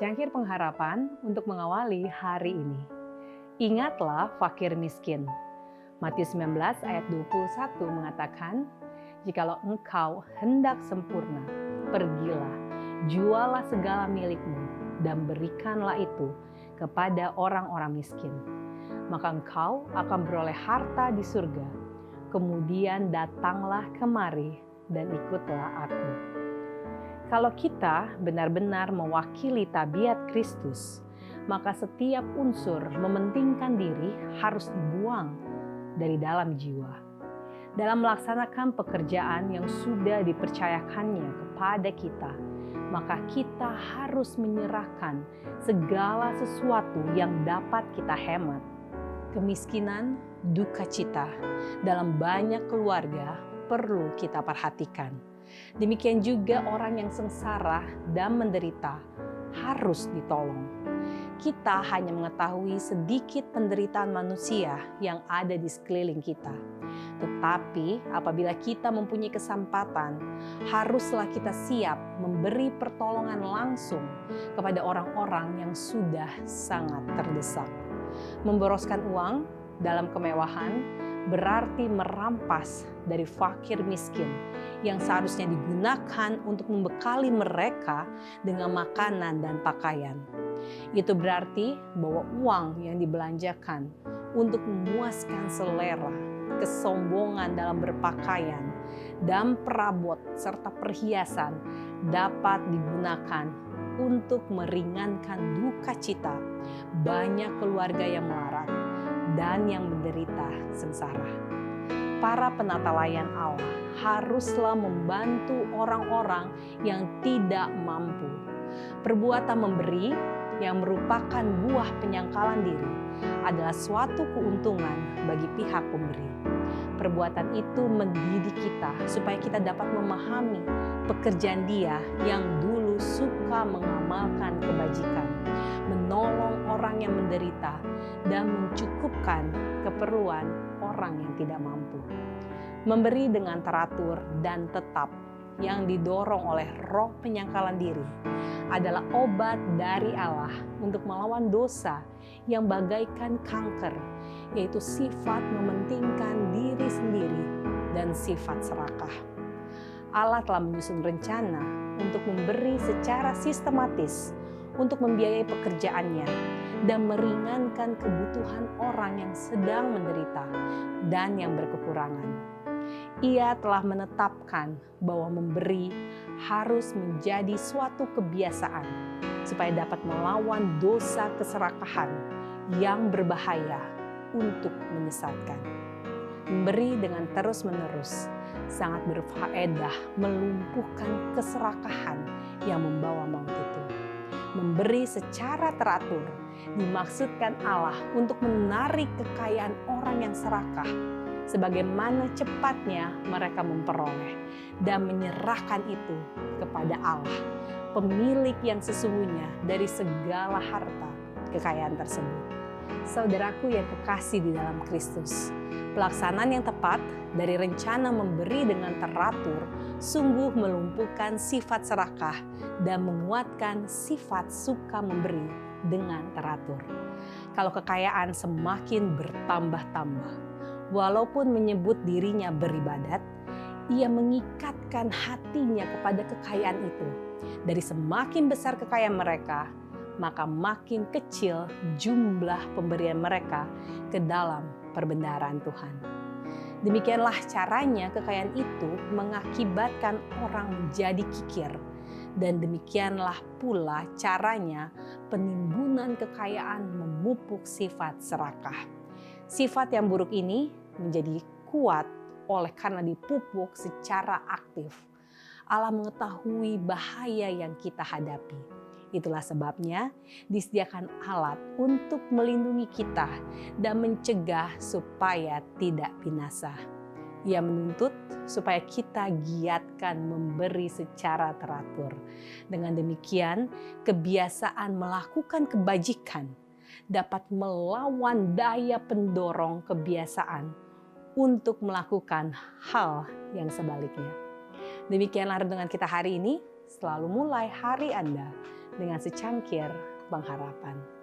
Cangkir pengharapan untuk mengawali hari ini. Ingatlah fakir miskin. Matius 19 ayat 21 mengatakan, "Jikalau engkau hendak sempurna, pergilah, jualah segala milikmu dan berikanlah itu kepada orang-orang miskin. Maka engkau akan beroleh harta di surga. Kemudian datanglah kemari dan ikutlah aku." Kalau kita benar-benar mewakili tabiat Kristus, maka setiap unsur mementingkan diri harus dibuang dari dalam jiwa. Dalam melaksanakan pekerjaan yang sudah dipercayakannya kepada kita, maka kita harus menyerahkan segala sesuatu yang dapat kita hemat. Kemiskinan, duka cita dalam banyak keluarga perlu kita perhatikan. Demikian juga orang yang sengsara dan menderita harus ditolong. Kita hanya mengetahui sedikit penderitaan manusia yang ada di sekeliling kita. Tetapi apabila kita mempunyai kesempatan, haruslah kita siap memberi pertolongan langsung kepada orang-orang yang sudah sangat terdesak. Memboroskan uang dalam kemewahan berarti merampas dari fakir miskin yang seharusnya digunakan untuk membekali mereka dengan makanan dan pakaian. Itu berarti bahwa uang yang dibelanjakan untuk memuaskan selera, kesombongan dalam berpakaian, dan perabot serta perhiasan dapat digunakan untuk meringankan duka cita banyak keluarga yang melarat dan yang menderita sengsara. Para penata layan Allah haruslah membantu orang-orang yang tidak mampu. Perbuatan memberi yang merupakan buah penyangkalan diri adalah suatu keuntungan bagi pihak pemberi. Perbuatan itu mendidik kita supaya kita dapat memahami pekerjaan Dia yang dulu suka mengamalkan kebajikan, menolong orang yang menderita, dan mencukupkan keperluan orang yang tidak mampu. Memberi dengan teratur dan tetap yang didorong oleh roh penyangkalan diri adalah obat dari Allah untuk melawan dosa yang bagaikan kanker, yaitu sifat mementingkan diri sendiri dan sifat serakah. Allah telah menyusun rencana untuk memberi secara sistematis untuk membiayai pekerjaannya dan meringankan kebutuhan orang yang sedang menderita dan yang berkekurangan. Ia telah menetapkan bahwa memberi harus menjadi suatu kebiasaan supaya dapat melawan dosa keserakahan yang berbahaya untuk menyesatkan. Memberi dengan terus-menerus sangat berfaedah melumpuhkan keserakahan yang membawa maut itu. Memberi secara teratur dimaksudkan Allah untuk menarik kekayaan orang yang serakah sebagaimana cepatnya mereka memperoleh dan menyerahkan itu kepada Allah, pemilik yang sesungguhnya dari segala harta kekayaan tersebut. Saudaraku yang kekasih di dalam Kristus, pelaksanaan yang tepat dari rencana memberi dengan teratur sungguh melumpuhkan sifat serakah dan menguatkan sifat suka memberi dengan teratur. Kalau kekayaan semakin bertambah-tambah, walaupun menyebut dirinya beribadat, ia mengikatkan hatinya kepada kekayaan itu. Dari semakin besar kekayaan mereka, maka makin kecil jumlah pemberian mereka ke dalam perbendaharaan Tuhan. Demikianlah caranya kekayaan itu mengakibatkan orang menjadi kikir. Dan demikianlah pula caranya penimbunan kekayaan memupuk sifat serakah. Sifat yang buruk ini menjadi kuat oleh karena dipupuk secara aktif. Allah mengetahui bahaya yang kita hadapi. Itulah sebabnya disediakan alat untuk melindungi kita dan mencegah supaya tidak binasa. Ia menuntut supaya kita giatkan memberi secara teratur. Dengan demikian, kebiasaan melakukan kebajikan dapat melawan daya pendorong kebiasaan untuk melakukan hal yang sebaliknya. Demikianlah renungan kita hari ini. Selalu mulai hari Anda dengan secangkir pengharapan.